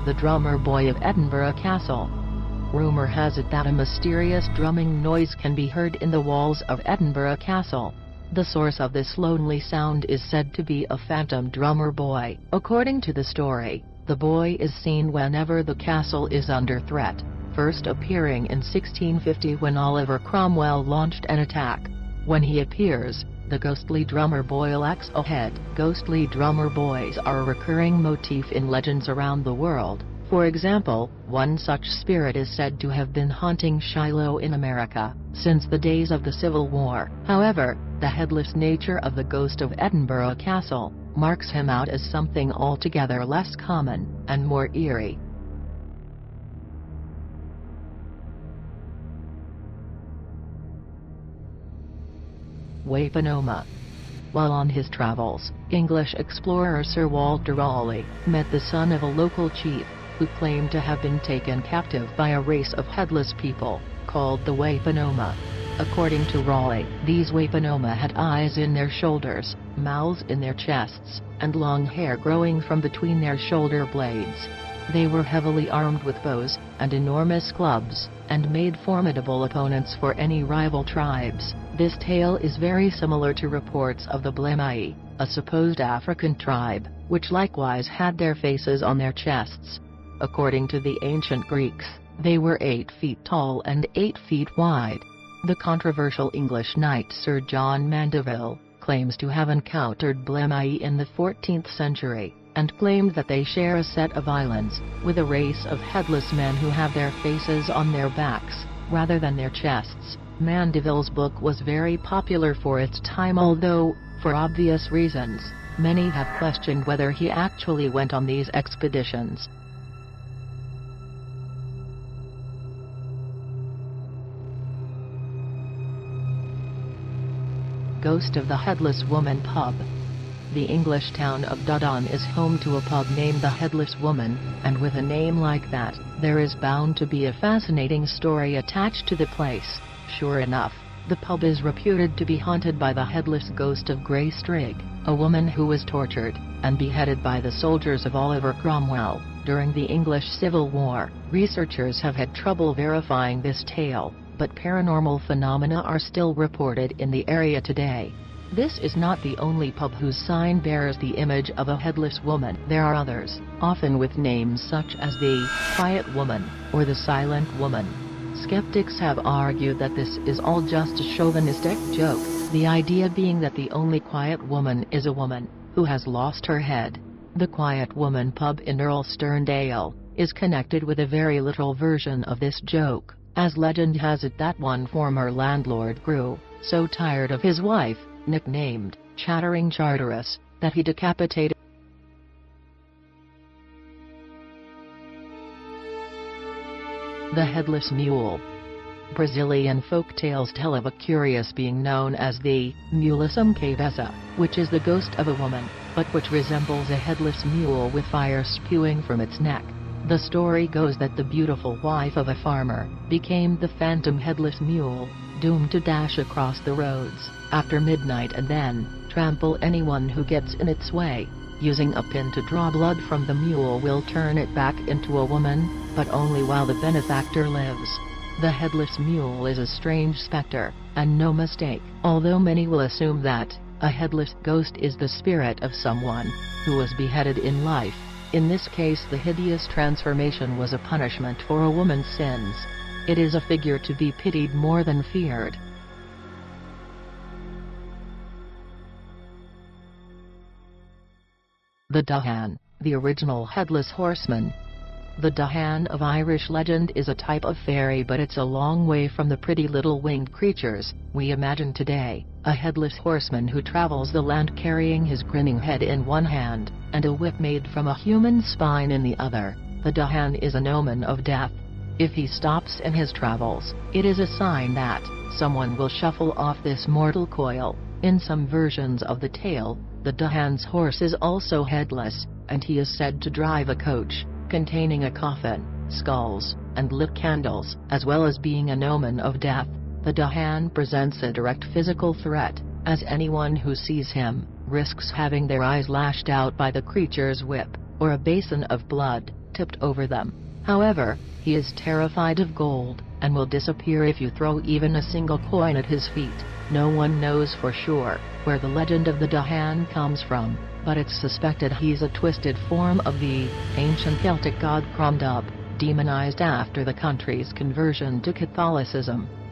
the drummer boy of Edinburgh Castle. Rumour has it that a mysterious drumming noise can be heard in the walls of Edinburgh Castle. The source of this lonely sound is said to be a phantom drummer boy. According to the story, the boy is seen whenever the castle is under threat, first appearing in 1650 when Oliver Cromwell launched an attack. When he appears, the ghostly drummer boy lacks a head. Ghostly drummer boys are a recurring motif in legends around the world. For example, one such spirit is said to have been haunting Shiloh in America since the days of the Civil War. However, the headless nature of the ghost of Edinburgh Castle marks him out as something altogether less common and more eerie. Waponoma. While on his travels, English explorer Sir Walter Raleigh met the son of a local chief, who claimed to have been taken captive by a race of headless people, called the Waponoma. According to Raleigh, these Waponoma had eyes in their shoulders, mouths in their chests, and long hair growing from between their shoulder blades. They were heavily armed with bows and enormous clubs, and made formidable opponents for any rival tribes. This tale is very similar to reports of the Blemae, a supposed African tribe, which likewise had their faces on their chests. According to the ancient Greeks, they were 8 feet tall and 8 feet wide. The controversial English knight Sir John Mandeville claims to have encountered Blemae in the 14th century, and claimed that they share a set of islands with a race of headless men who have their faces on their backs, rather than their chests. Mandeville's book was very popular for its time, although, for obvious reasons, many have questioned whether he actually went on these expeditions. Ghost of the Headless Woman Pub. The English town of Dudon is home to a pub named the Headless Woman, and with a name like that, there is bound to be a fascinating story attached to the place. Sure enough, the pub is reputed to be haunted by the headless ghost of Grey Strigg, a woman who was tortured and beheaded by the soldiers of Oliver Cromwell during the English Civil War. Researchers have had trouble verifying this tale, but paranormal phenomena are still reported in the area today. This is not the only pub whose sign bears the image of a headless woman. There are others, often with names such as the Quiet Woman or the Silent Woman. Skeptics have argued that this is all just a chauvinistic joke, the idea being that the only quiet woman is a woman who has lost her head. The Quiet Woman pub in Earl Sterndale is connected with a very literal version of this joke, as legend has it that one former landlord grew so tired of his wife, nicknamed Chattering Charteris, that he decapitated. The Headless Mule. Brazilian folk tales tell of a curious being known as the Mulisum Cabeça, which is the ghost of a woman, but which resembles a headless mule with fire spewing from its neck. The story goes that the beautiful wife of a farmer became the phantom headless mule, doomed to dash across the roads after midnight and then trample anyone who gets in its way. Using a pin to draw blood from the mule will turn it back into a woman, but only while the benefactor lives. The headless mule is a strange specter, and no mistake, although many will assume that a headless ghost is the spirit of someone who was beheaded in life. In this case, the hideous transformation was a punishment for a woman's sins. It is a figure to be pitied more than feared. The Dahan, the original headless horseman. The Dahan of Irish legend is a type of fairy, but it's a long way from the pretty little winged creatures we imagine today. A headless horseman who travels the land carrying his grinning head in one hand, and a whip made from a human spine in the other. The Dahan is an omen of death. If he stops in his travels, it is a sign that someone will shuffle off this mortal coil. In some versions of the tale, the Dahan's horse is also headless, and he is said to drive a coach containing a coffin, skulls, and lit candles, as well as being an omen of death. The Dahan presents a direct physical threat, as anyone who sees him risks having their eyes lashed out by the creature's whip, or a basin of blood tipped over them. However, he is terrified of gold, and will disappear if you throw even a single coin at his feet. No one knows for sure where the legend of the Dahan comes from, but it's suspected he's a twisted form of the ancient Celtic god Crumdub, demonized after the country's conversion to Catholicism.